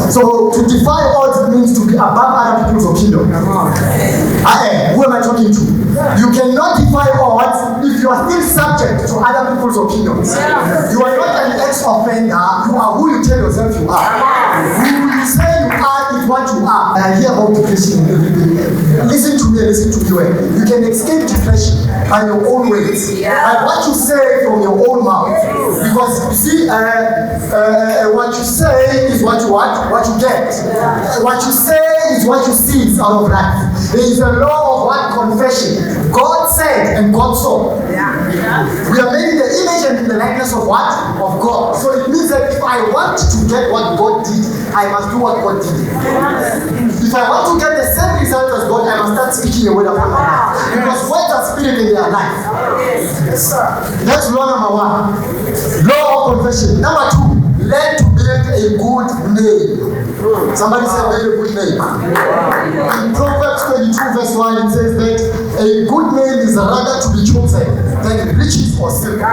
So to defy odds means to be above other people's opinion. Who am I talking to? You cannot defy odds if you are still subject to other people's opinions. You are not an ex-offender. You are who you tell yourself you are. Who you say you are is what you are. I hear about depression every day. Listen to me well. You can escape depression by your own ways. By what you say from your own mouth. Because you see, what you say is what you want, what you get. What you say is what you see out of life. There is a law of what confession. God said and God saw. We are made in the image and in the likeness of what? Of God. So it means that if I want to get what God did, I must do what God did. If I want to get the same result as God, I must start speaking a word upon my life. Because words are spirit in their life. That's law number one. Law of confession. Number two, learn to build a good name. Somebody say build a good name. In Proverbs 22 verse 1 it says that a good name is rather to be chosen than riches or silver.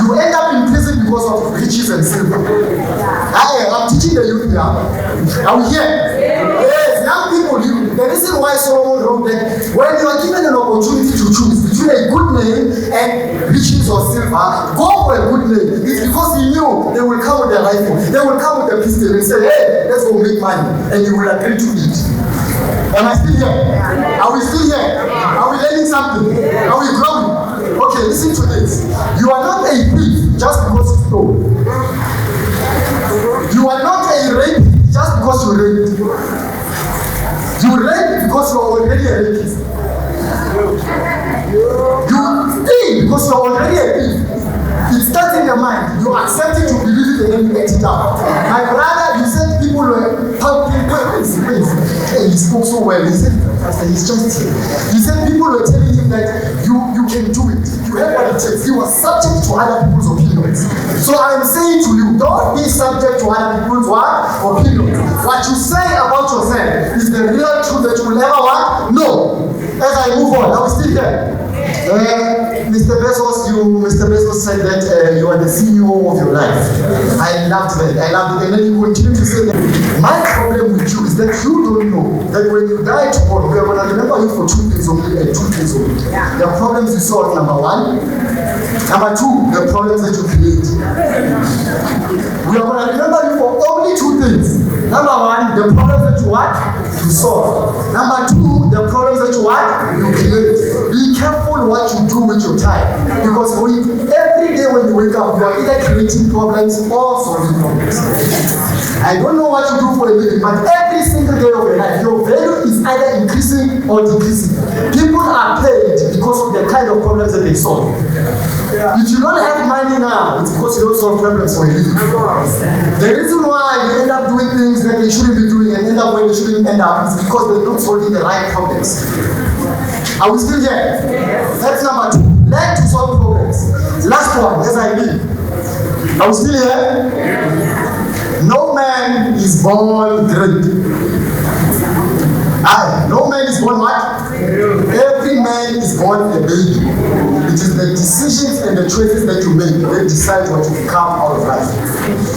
You end up in prison because of riches and silver. I'm teaching the youth here. Are we here? Yes, young people, the reason why Solomon wrote that when you are given an opportunity to choose between a good name and riches or silver, go for a good name. It's because he knew they will come with their rifle, they will come with their pistol and say, hey, let's go make money, and you will agree to it. Am I still here? Are we still here? Are we learning something? Are we growing? Okay, listen to this. You are not a thief just because you stole. You are not a rapist just because you raped. You rape because you are already a rapist. You steal because you are already a thief. It starts in your mind. You accept it, you believe it, and then you get it out. My brother, you said people were talking, hey, he spoke so well. He said, Pastor, he's just here. He said people were telling him that you can do it. You have what it takes. He was subject to other people's opinions. So I am saying to you, don't be subject to other people's opinions. What you say about yourself is the real truth that you will ever want? No. As I move on, are we still here? Mr. Bezos said that you are the CEO of your life. I loved that. And then he continued to say that my problem with you is that you don't know that when you die tomorrow, we are going to remember you for 2 things only and 2 things only. The problems you solved, number one. Number two, the problems that you create. We are going to remember you for only 2 things. Number one, the problems that you want to solve. Number two, the problems that you want you create. Be careful what you do with your time. Because every day when you wake up, you are either creating problems or solving problems. I don't know what you do for a living, but every single day of your life, your value is either increasing or decreasing. People are paid because of the kind of problems that they solve. If you don't have money now, it's because you don't solve problems for a living. The reason why you end up doing things that they shouldn't be doing and end up where they shouldn't end up is because they're not solving the right problems. Are we still here? That's number two. Learn to solve problems. Last one, as I leave. Are we still here? No man is born great. No man is born what? Every man is born a baby. It is the decisions and the choices that you make that decide what you become out of life.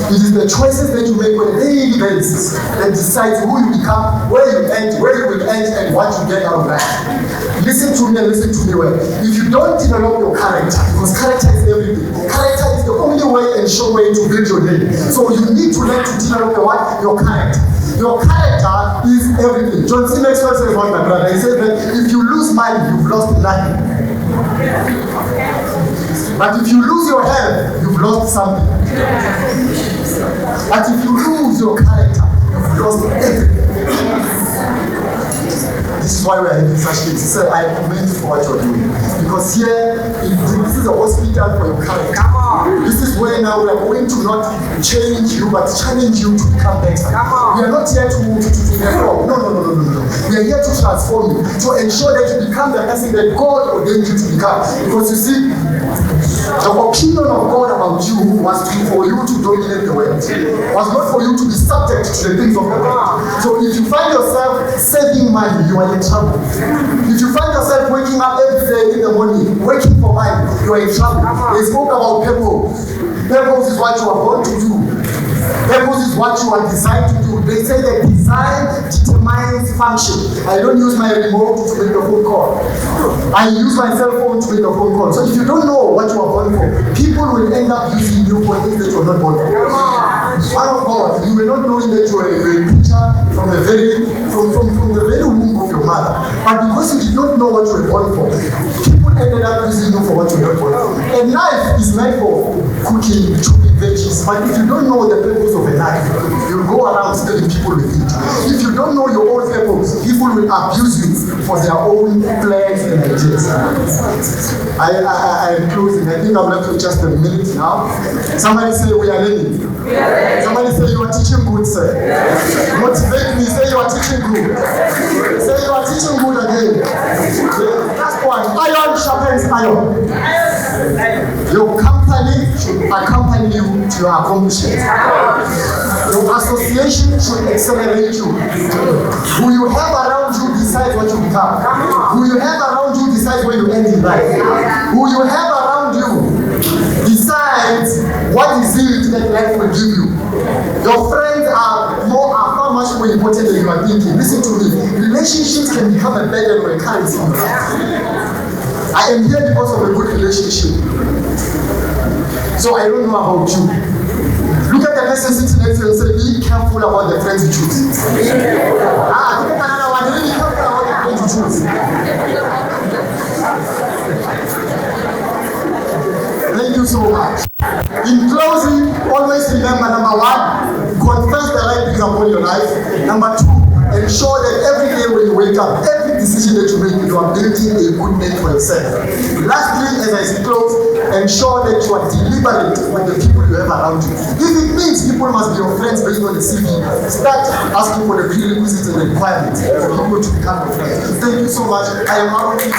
It is the choices that you make on a daily basis that decides who you become, where you will end, and what you get out of life. Listen to me and listen to me well. If you don't develop your character, because character is everything. Character is the only way and sure way to build your name. So you need to learn to develop your character. Your character is everything. John C. Maxwell says about my brother. He says that if you lose money, you've lost nothing. But if you lose your health, you've lost something. But if you lose your character, you've lost everything. This is why we are having such things. He said, I commend you for what you're doing. Because here, this is a hospital for your character. Come on. This is where now we are going to not change you, but challenge you to become better. Come on. We are not here to reform. No. We are here to transform you, to ensure that you become the person that God ordained you to become. Because you see, the opinion of God about you was for you to dominate the world. Was not for you to be subject to the things of the world. So if you find yourself saving money, you are in trouble. If you find yourself waking up every day in the morning, waiting for money, you are in trouble. They spoke about purpose. Purpose is what you are born to do. Purpose is what you are designed to do. They say that function. I don't use my remote to make a phone call. I use my cell phone to make a phone call. So if you don't know what you are born for, people will end up using you for things that you are not born for. Man of God, you may not know that you are a preacher from the very womb of your mother. But because you did not know what you were born for, people ended up using you for what you were born for. A knife is meant for cooking, chopping veggies. But if you don't know the purpose of a knife, you'll go around stealing people with it. If you don't know your own purpose, people will abuse you for their own plans and ideas. I am closing. I think I'm left with just a minute now. Somebody say we are learning. Somebody say you are teaching good, sir. Motivate me. Say you are teaching good. Say you are teaching good again. Last one. Iron sharpens iron. Your company should accompany you to your accomplishments. Your association should accelerate you. Who you have around you decides what you become. Who you have around you decides where you end in life. Who you have around you decides what is it that life will give you. Your friends are far much more important than you are thinking. Listen to me. Relationships can become a burden or a currency in your life. I am here because of a good relationship. So I don't know about you. Look at the person sitting next to you and say, be careful about the friends you choose. Look at another one. Be careful about the friends you choose. Thank you so much. In closing, always remember, number one, confess the right things upon your life. Number two, ensure that every day when you wake up, every decision that you make, you are building a good name for yourself. Lastly, as I close, ensure that you are deliberate with the people you have around you. If it means people must be your friends based on the CV, start asking for the prerequisites and the requirements for people to become your friends. Thank you so much. I am out of this.